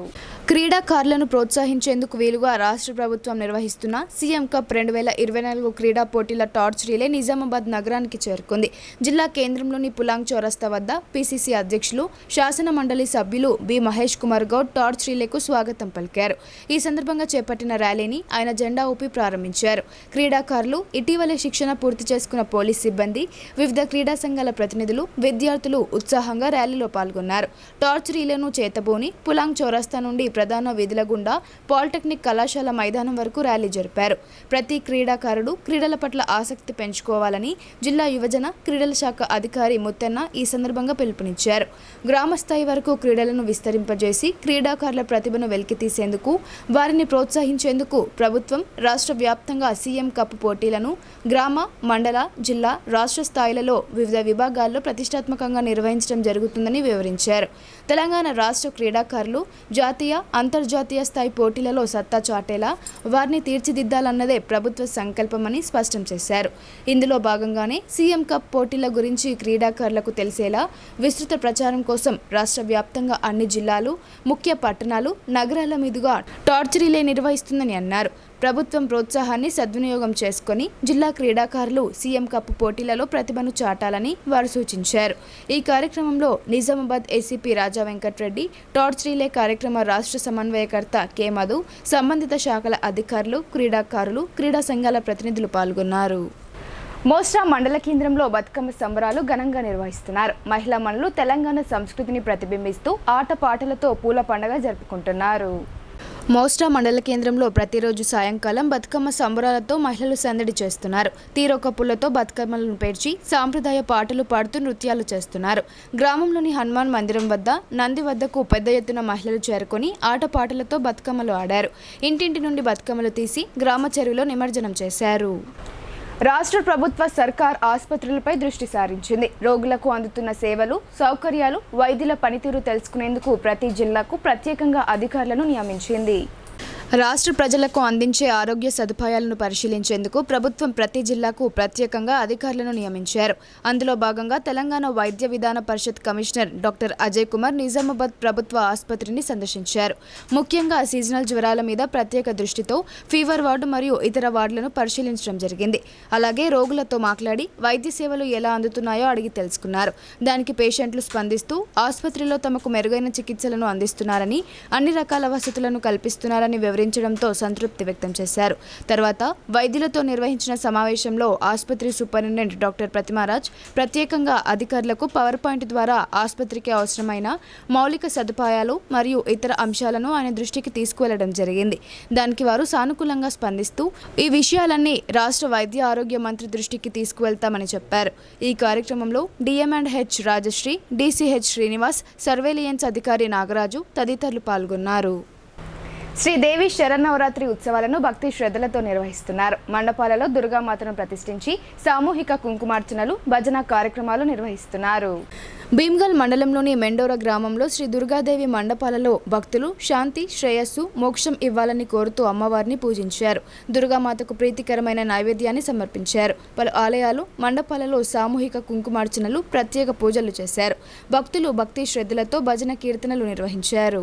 క్రీడాకారులను ప్రోత్సహించేందుకు వీలుగా రాష్ట్ర ప్రభుత్వం నిర్వహిస్తున్న సీఎం కప్ 2024 క్రీడా పోటీల టార్చ్ రిలే నిజామాబాద్ నగరానికి చేరుకుంది. జిల్లా కేంద్రంలోని పులాంగ్ చౌరస్తా వద్ద పీసీసీ అధ్యక్షులు, శాసన మండలి సభ్యులు బి మహేష్ కుమార్ గౌడ్ టార్చ్ రిలేకు స్వాగతం పలికారు. ఈ సందర్భంగా చేపట్టిన ర్యాలీని ఆయన జెండా ఊపి ప్రారంభించారు. క్రీడాకారులు, ఇటీవలే శిక్షణ పూర్తి చేసుకున్న పోలీస్ సిబ్బంది, వివిధ క్రీడా సంఘాల ప్రతినిధులు, విద్యార్థులు ఉత్సాహంగా ర్యాలీలో పాల్గొన్నారు. టార్చ్ రిలేను చేతబూని పులాంగ్ చౌరస్తా నుండి ప్రధాన వీధుల గుండా పాలిటెక్నిక్ కళాశాల మైదానం వరకు ర్యాలీ జరిపారు. ప్రతి క్రీడాకారుడు క్రీడల పట్ల ఆసక్తి పెంచుకోవాలని జిల్లా యువజన క్రీడల శాఖ అధికారి ముత్తన్న ఈ సందర్భంగా పిలుపునిచ్చారు. గ్రామ స్థాయి వరకు క్రీడలను విస్తరింపజేసి క్రీడాకారుల ప్రతిభను వెలికితీసేందుకు, వారిని ప్రోత్సహించేందుకు ప్రభుత్వం రాష్ట్ర వ్యాప్తంగా సీఎం కప్ పోటీలను గ్రామ, మండల, జిల్లా, రాష్ట్ర స్థాయిలలో వివిధ విభాగాల్లో ప్రతిష్టాత్మకంగా నిర్వహించడం జరుగుతుందని వివరించారు. తెలంగాణ రాష్ట్ర క్రీడాకారులు జాతీయ, అంతర్జాతీయ స్థాయి పోటీలలో సత్తా చాటేలా వారిని తీర్చిదిద్దాలన్నదే ప్రభుత్వ సంకల్పమని స్పష్టం చేశారు. ఇందులో భాగంగానే సీఎం కప్ పోటీల గురించి క్రీడాకారులకు తెలిసేలా విస్తృత ప్రచారం కోసం రాష్ట్ర వ్యాప్తంగా అన్ని జిల్లాలు, ముఖ్య పట్టణాలు, నగరాల మీదుగా టార్చ్ రిలే నిర్వహిస్తుందని అన్నారు. ప్రభుత్వం ప్రోత్సాహాన్ని సద్వినియోగం చేసుకుని జిల్లా క్రీడాకారులు సీఎం కప్ పోటీలలో ప్రతిభను చాటాలని వారు సూచించారు. ఈ కార్యక్రమంలో నిజామాబాద్ ఏసీపీ రాజా వెంకట్రెడ్డి, టార్చ్ రిలే కార్యక్రమ రాష్ట్ర సమన్వయకర్త కె మధు, సంబంధిత శాఖల అధికారులు, క్రీడాకారులు, క్రీడా సంఘాల ప్రతినిధులు పాల్గొన్నారు. మోస్రా మండల కేంద్రంలో బతుకమ్మ సంబరాలు ఘనంగా నిర్వహిస్తున్నారు. మహిళా మనులు తెలంగాణ సంస్కృతిని ప్రతిబింబిస్తూ ఆటపాటలతో పూల పండుగ జరుపుకుంటున్నారు. మోస్రా మండల కేంద్రంలో ప్రతిరోజు సాయంకాలం బతుకమ్మ సంబరాలతో మహిళలు సందడి చేస్తున్నారు. తీరొక్క పుల్లతో బతుకమ్మలను పేర్చి సాంప్రదాయ పాటలు పాడుతూ నృత్యాలు చేస్తున్నారు. గ్రామంలోని హనుమాన్ మందిరం వద్ద, నంది వద్దకు పెద్ద ఎత్తున మహిళలు చేరుకొని ఆటపాటలతో బతుకమ్మలు ఆడారు. ఇంటింటి నుండి బతుకమ్మలు తీసి గ్రామ చెరువులో నిమజ్జనం చేశారు. రాష్ట్ర ప్రభుత్వ సర్కార్ ఆసుపత్రులపై దృష్టి సారించింది. రోగులకు అందుతున్న సేవలు, సౌకర్యాలు, వైద్యుల పనితీరు తెలుసుకునేందుకు ప్రతి జిల్లాకు ప్రత్యేకంగా అధికారులను నియమించింది. రాష్ట్ర ప్రజలకు అందించే ఆరోగ్య సదుపాయాలను పరిశీలించేందుకు ప్రభుత్వం ప్రతి జిల్లాకు ప్రత్యేకంగా అధికారులను నియమించారు. అందులో భాగంగా తెలంగాణ వైద్య విధాన పరిషత్ కమిషనర్ డాక్టర్ అజయ్ కుమార్ నిజామాబాద్ ప్రభుత్వ ఆసుపత్రిని సందర్శించారు. ముఖ్యంగా సీజనల్ జ్వరాల మీద ప్రత్యేక దృష్టితో ఫీవర్ వార్డు మరియు ఇతర వార్డులను పరిశీలించడం జరిగింది. అలాగే రోగులతో మాట్లాడి వైద్య సేవలు ఎలా అందుతున్నాయో అడిగి తెలుసుకున్నారు. దానికి పేషెంట్లు స్పందిస్తూ ఆసుపత్రిలో తమకు మెరుగైన చికిత్సలను అందిస్తున్నారని, అన్ని రకాల వసతులను కల్పిస్తున్నారని వివరించడంతో సంతృప్తి వ్యక్తం చేశారు. తర్వాత వైద్యులతో నిర్వహించిన సమావేశంలో ఆసుపత్రి సూపరింటెండెంట్ డాక్టర్ ప్రతిమారాజ్ ప్రత్యేకంగా అధికారులకు పవర్ పాయింట్ ద్వారా ఆసుపత్రికి అవసరమైన మౌలిక సదుపాయాలు మరియు ఇతర అంశాలను ఆయన దృష్టికి తీసుకువెళ్లడం జరిగింది. దానికి వారు సానుకూలంగా స్పందిస్తూ ఈ విషయాలన్నీ రాష్ట్ర వైద్య ఆరోగ్య మంత్రి దృష్టికి తీసుకువెళ్తామని చెప్పారు. ఈ కార్యక్రమంలో డిఎం&హెచ్ రాజశ్రీ, డిసిహెచ్ శ్రీనివాస్, సర్వేలియన్స్ అధికారి నాగరాజు తదితరులు పాల్గొన్నారు. శ్రీదేవి శరన్నవరాత్రి ఉత్సవాలను భక్తి శ్రద్ధలతో నిర్వహిస్తున్నారు. మండపాలలో దుర్గామాతను ప్రతిష్ఠించి సామూహిక కుంకుమార్చనలు, భజన కార్యక్రమాలు నిర్వహిస్తున్నారు. భీమ్గల్ మండలంలోని మెండోర గ్రామంలో శ్రీ దుర్గాదేవి మండపాలలో భక్తులు శాంతి, శ్రేయస్సు, మోక్షం ఇవ్వాలని కోరుతూ అమ్మవారిని పూజించారు. దుర్గామాతకు ప్రీతికరమైన నైవేద్యాన్ని సమర్పించారు. పలు ఆలయాలు, మండపాలలో సామూహిక కుంకుమార్చనలు, ప్రత్యేక పూజలు చేశారు. భక్తులు భక్తి శ్రద్ధలతో భజన కీర్తనలు నిర్వహించారు.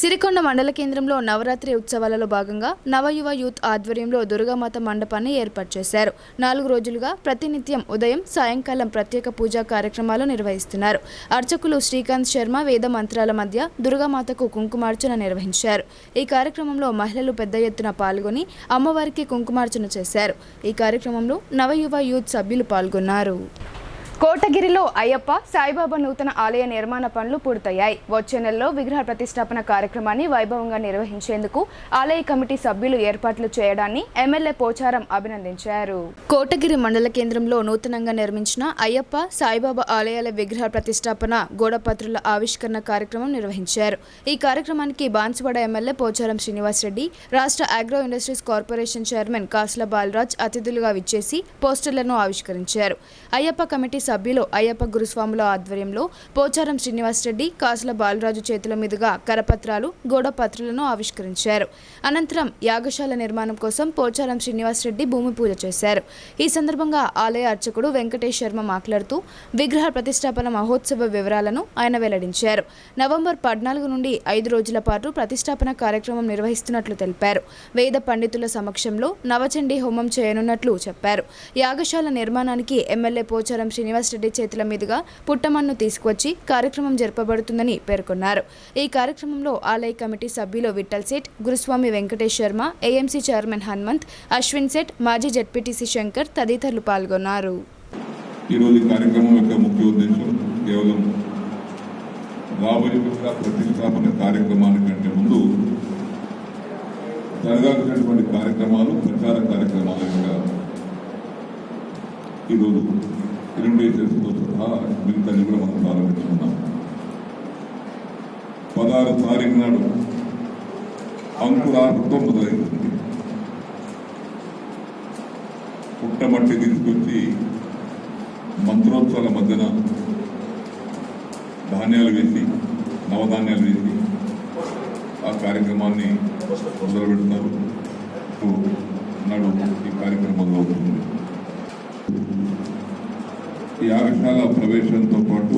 సిరికొండ మండల కేంద్రంలో నవరాత్రి ఉత్సవాలలో భాగంగా నవయువ యూత్ ఆధ్వర్యంలో దుర్గామాత మండపాన్ని ఏర్పాటు చేశారు. 4 రోజులుగా ప్రతినిత్యం ఉదయం, సాయంకాలం ప్రత్యేక పూజా కార్యక్రమాలు నిర్వహిస్తున్నారు. అర్చకులు శ్రీకాంత్ శర్మ వేద మంత్రాల మధ్య దుర్గామాతకు కుంకుమార్చన నిర్వహించారు. ఈ కార్యక్రమంలో మహిళలు పెద్ద ఎత్తున పాల్గొని అమ్మవారికి కుంకుమార్చన చేశారు. ఈ కార్యక్రమంలో నవయువ యూత్ సభ్యులు పాల్గొన్నారు. కోటగిరిలో అయ్యప్ప సాయిబాబా నూతన ఆలయ నిర్మాణ పనులు పూర్తయ్యాయి. వచ్చే నెలలో విగ్రహ ప్రతిష్టాపన కార్యక్రమాన్ని వైభవంగా నిర్వహించేందుకు ఆలయ కమిటీ సభ్యులు ఏర్పాట్లు చేయడాన్ని ఎమ్మెల్యే పోచారం అభినందించారు. కోటగిరి మండల కేంద్రంలో నూతనంగా నిర్మించిన అయ్యప్ప సాయిబాబా ఆలయాల విగ్రహ ప్రతిష్టాపన గోడపత్రుల ఆవిష్కరణ కార్యక్రమం నిర్వహించారు. ఈ కార్యక్రమానికి బాన్సువాడ ఎమ్మెల్యే పోచారం శ్రీనివాసరెడ్డి, రాష్ట్ర అగ్రో ఇండస్ట్రీస్ కార్పొరేషన్ చైర్మన్ కాసుల బాలరాజ్ అతిథులుగా విచ్చేసి పోస్టర్లను ఆవిష్కరించారు. అయ్యప్ప కమిటీ సభ్యులు అయ్యప్ప గురుస్వాముల ఆధ్వర్యంలో పోచారం శ్రీనివాసరెడ్డి, కాసుల బాలరాజు చేతుల మీదుగా కరపత్రాలు, గోడపత్రులను ఆవిష్కరించారు. అనంతరం యాగశాల నిర్మాణం కోసం పోచారం శ్రీనివాసరెడ్డి భూమి పూజ చేశారు. ఈ సందర్భంగా ఆలయ అర్చకుడు వెంకటేష్ శర్మ మాట్లాడుతూ విగ్రహ ప్రతిష్టాపన మహోత్సవ వివరాలను ఆయన వెల్లడించారు. నవంబర్ 14 నుండి 5 రోజుల పాటు ప్రతిష్టాపన కార్యక్రమం నిర్వహిస్తున్నట్లు తెలిపారు. వేద పండితుల సమక్షంలో నవచండీ హోమం చేయనున్నట్లు చెప్పారు. యాగశాల నిర్మాణానికి ఎమ్మెల్యే పోచారం శ్రీనివాసరెడ్డి చేతుల మీదుగా పుట్టమన్ను తీసుకువచ్చి కార్యక్రమం జరపబడుతుందని పేర్కొన్నారు. ఈ కార్యక్రమంలో ఆలయ కమిటీ సభ్యులు విఠల్ సేట్, గురుస్వామి వెంకటేష్ శర్మ, ఏఎంసీ చైర్మన్ హనుమంత్, అశ్విన్ సేట్, మాజీ జెడ్పీటీసీ శంకర్ తదితరులు పాల్గొన్నారు. ఈరోజు కార్యక్రమం యొక్క ముఖ్య ఉద్దేశం కేవలం రాబోయే ప్రతిష్టాపన కార్యక్రమానికంటే ముందు జరగాల్సినటువంటి కార్యక్రమాలు, ప్రచార కార్యక్రమాల యొక్క ఈరోజు ఇన్విటేషన్స్తో సహా మిగతాన్ని కూడా మనం ప్రారంభించుకున్నాం. 16 తారీఖు నాడు అంకురార్పణతో మొదలైంది. పుట్టమట్టి తీసుకొచ్చి మంత్రోత్సవాల మధ్యన ధాన్యాలు వేసి, నవధాన్యాలు వేసి ఆ కార్యక్రమాన్ని మొదలు పెడతారు. నాడు ఈ కార్యక్రమం మొదలవుతుంది. యాగశాల ప్రవేశంతో పాటు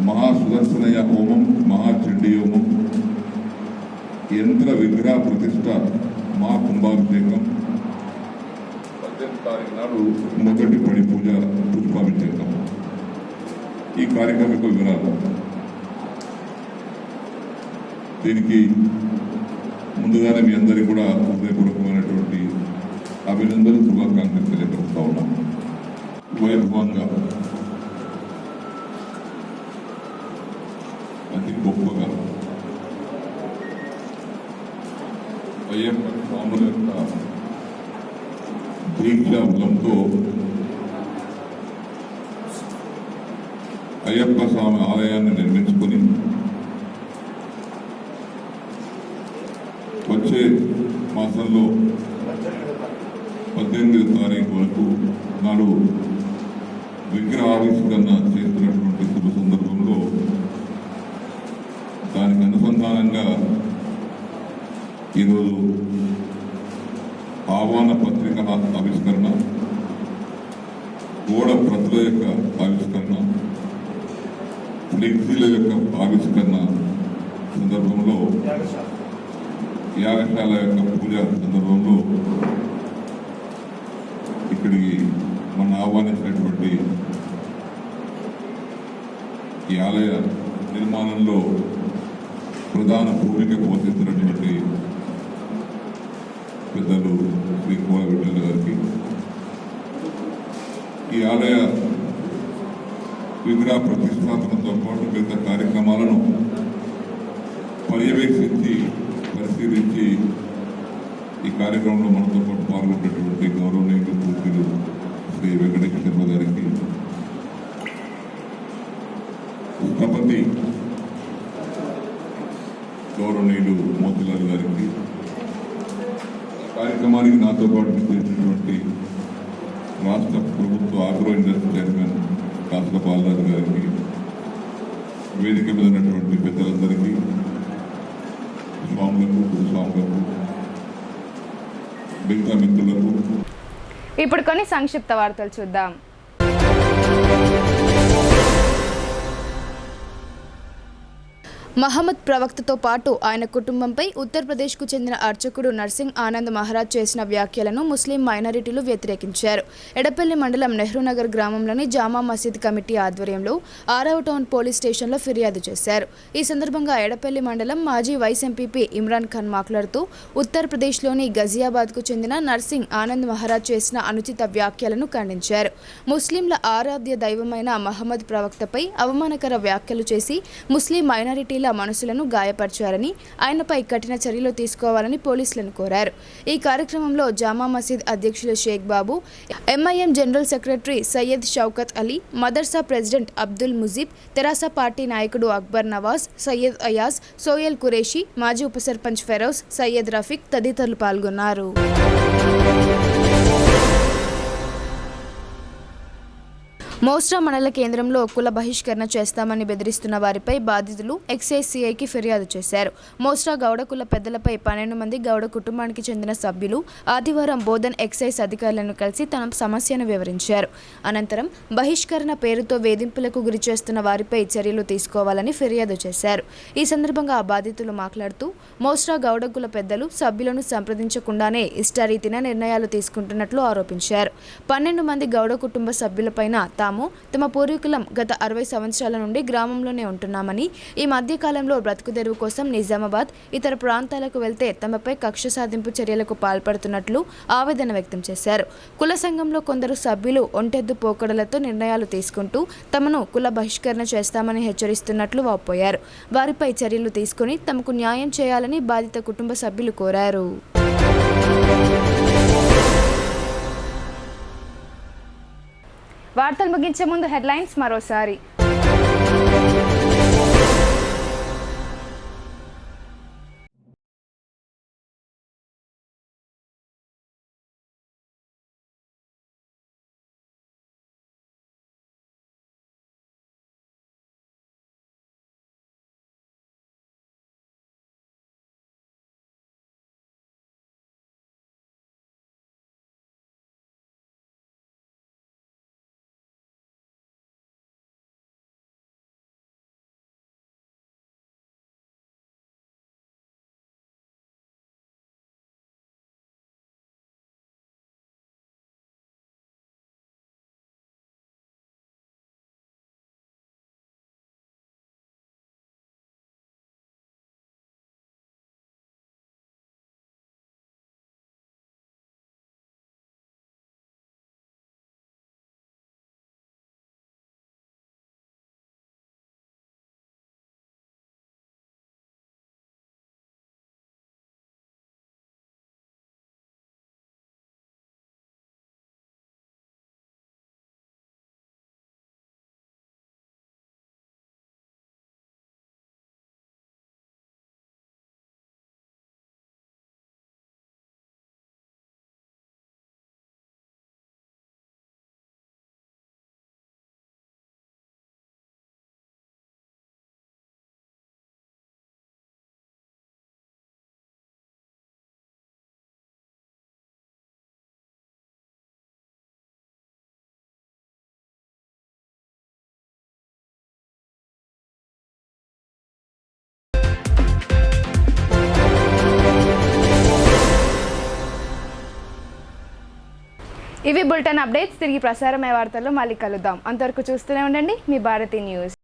మహాసుదర్శనయ హోమం, మహాచండీ హోమం, యంత్ర విగ్రహ ప్రతిష్ట, మహాకుంభాభిషేకం, 18 తారీఖు నాడు మొదటి పడి పూజ, పుష్పాభిషేకం. ఈ కార్యక్రమిక వివరాలు. దీనికి ముందుగానే మీ అందరికీ కూడా హృదయపూర్వకమైనటువంటి అభినందనలు, శుభాకాంక్షలు తెలియపరుస్తా ఉన్నాం. వైభవంగా అతి గొప్పగా అయ్యప్ప స్వాముల యొక్క దీక్షా బలంతో అయ్యప్ప స్వామి ఆలయాన్ని నిర్మించుకొని వచ్చే మాసంలో 18 తారీఖు వరకు నాడు విగ్రహావిష్కరణ చేస్తున్నటువంటి శుభ సందర్భంలో దానికి అనుసంధానంగా ఈరోజు ఆహ్వాన పత్రిక ఆవిష్కరణ, గోడ ప్రతుల యొక్క ఆవిష్కరణ, ఫ్లెక్సీల యొక్క ఆవిష్కరణ సందర్భంలో, యాగశాల యొక్క పూజ సందర్భంలో ఇక్కడికి మనం ఆహ్వానించినటువంటి ఈ ఆలయ నిర్మాణంలో ప్రధాన భూమిక పోషిస్తున్నటువంటి పెద్దలు శ్రీ కోల విఠల్ గారికి, ఈ ఆలయ విగ్రహ ప్రతిష్టాపనతో పాటు మిగతా కార్యక్రమాలను పర్యవేక్షించి, పరిశీలించి ఈ కార్యక్రమంలో మనతో పాటు పాల్గొన్నటువంటి గౌరవనీయులు పూర్తులు శ్రీ వెంకటేశ్వర శర్మ గారికి, స్థపతి గౌరవనీయులు మోతిలాల్ గారికి, కార్యక్రమానికి నాతో పాటు చేసినటువంటి రాష్ట్ర ప్రభుత్వ అగ్రో ఇండస్ట్రీ చైర్మన్ కాసుల బాలరాజు గారికి, వేదిక మీద ఉన్నటువంటి పెద్దలందరికీ, స్వాములకు, గురుస్వాములకు, మిగతా మిత్రులకు. ఇప్పుడు కొన్ని సంక్షిప్త వార్తలు చూద్దాం. మహమ్మద్ ప్రవక్తతో పాటు ఆయన కుటుంబంపై ఉత్తరప్రదేశ్కు చెందిన అర్చకుడు నర్సింగ్ ఆనంద్ మహారాజ్ చేసిన వ్యాఖ్యలను ముస్లిం మైనారిటీలు వ్యతిరేకించారు. ఎడపల్లి మండలం నెహ్రూనగర్ గ్రామంలోని జామా మసీద్ కమిటీ ఆధ్వర్యంలో 6వ టౌన్ పోలీస్ స్టేషన్లో ఫిర్యాదు చేశారు. ఈ సందర్భంగా ఎడపల్లి మండలం మాజీ వైస్ ఎంపీపీ ఇమ్రాన్ ఖాన్ మాట్లాడుతూ ఉత్తరప్రదేశ్లోని గజియాబాద్కు చెందిన నర్సింగ్ ఆనంద్ మహారాజ్ చేసిన అనుచిత వ్యాఖ్యలను ఖండించారు. ముస్లింల ఆరాధ్య దైవమైన మహమ్మద్ ప్రవక్తపై అవమానకర వ్యాఖ్యలు చేసి ముస్లిం మైనారిటీల మనసులను గాయపరిచారని, ఆయనపై కఠిన చర్యలు తీసుకోవాలని పోలీసులను కోరారు. ఈ కార్యక్రమంలో జామా మసీద్ అధ్యక్షులు Sheikh Babu, MIM general secretary Syed Shoukat Ali, madrasa president Abdul Mujeeb, తెరాస పార్టీ నాయకుడు అక్బర్ నవాజ్, సయ్యద్ అయాజ్, సోయల్ కురేషి, మాజీ ఉప సర్పంచ్ ఫెరోజ్, సయ్యద్ రఫీక్ తదితరులు పాల్గొన్నారు. మోస్రా మండల కేంద్రంలో కుల బహిష్కరణ చేస్తామని బెదిరిస్తున్న వారిపై బాధితులు ఎక్సైజ్ సిఐకి ఫిర్యాదు చేశారు. మోస్రా గౌడ కుల పెద్దలపై 12 మంది గౌడ కుటుంబానికి చెందిన సభ్యులు ఆదివారం బోధన్ ఎక్సైజ్ అధికారులను కలిసి తమ సమస్యను వివరించారు. అనంతరం బహిష్కరణ పేరుతో వేధింపులకు గురి చేస్తున్న వారిపై చర్యలు తీసుకోవాలని ఫిర్యాదు చేశారు. ఈ సందర్భంగా బాధితులు మాట్లాడుతూ మోస్రా గౌడ కుల పెద్దలు సభ్యులను సంప్రదించకుండానే ఇష్టారీతిన నిర్ణయాలు తీసుకుంటున్నట్లు ఆరోపించారు. 12 మంది గౌడ కుటుంబ సభ్యులపైన తాము తమ పూర్వీకులం గత 60 సంవత్సరాల నుండి గ్రామంలోనే ఉంటున్నామని, ఈ మధ్య కాలంలో బ్రతుకుదెరువు కోసం నిజామాబాద్, ఇతర ప్రాంతాలకు వెళ్తే తమపై కక్ష సాధింపు చర్యలకు పాల్పడుతున్నట్లు ఆవేదన వ్యక్తం చేశారు. కుల సంఘంలో కొందరు సభ్యులు ఒంటెద్దు పోకడలతో నిర్ణయాలు తీసుకుంటూ తమను కుల బహిష్కరణ చేస్తామని హెచ్చరిస్తున్నట్లు వాపోయారు. వారిపై చర్యలు తీసుకుని తమకు న్యాయం చేయాలని బాధిత కుటుంబ సభ్యులు కోరారు. వార్తలు ముగించే ముందు హెడ్లైన్స్ మరోసారి. ఇవి బులెటిన్ అప్డేట్స్. తిరిగి ప్రసారమయ్యే వార్తల్లో మళ్ళీ కలుద్దాం. అంతవరకు చూస్తూనే ఉండండి మీ భారతి న్యూస్.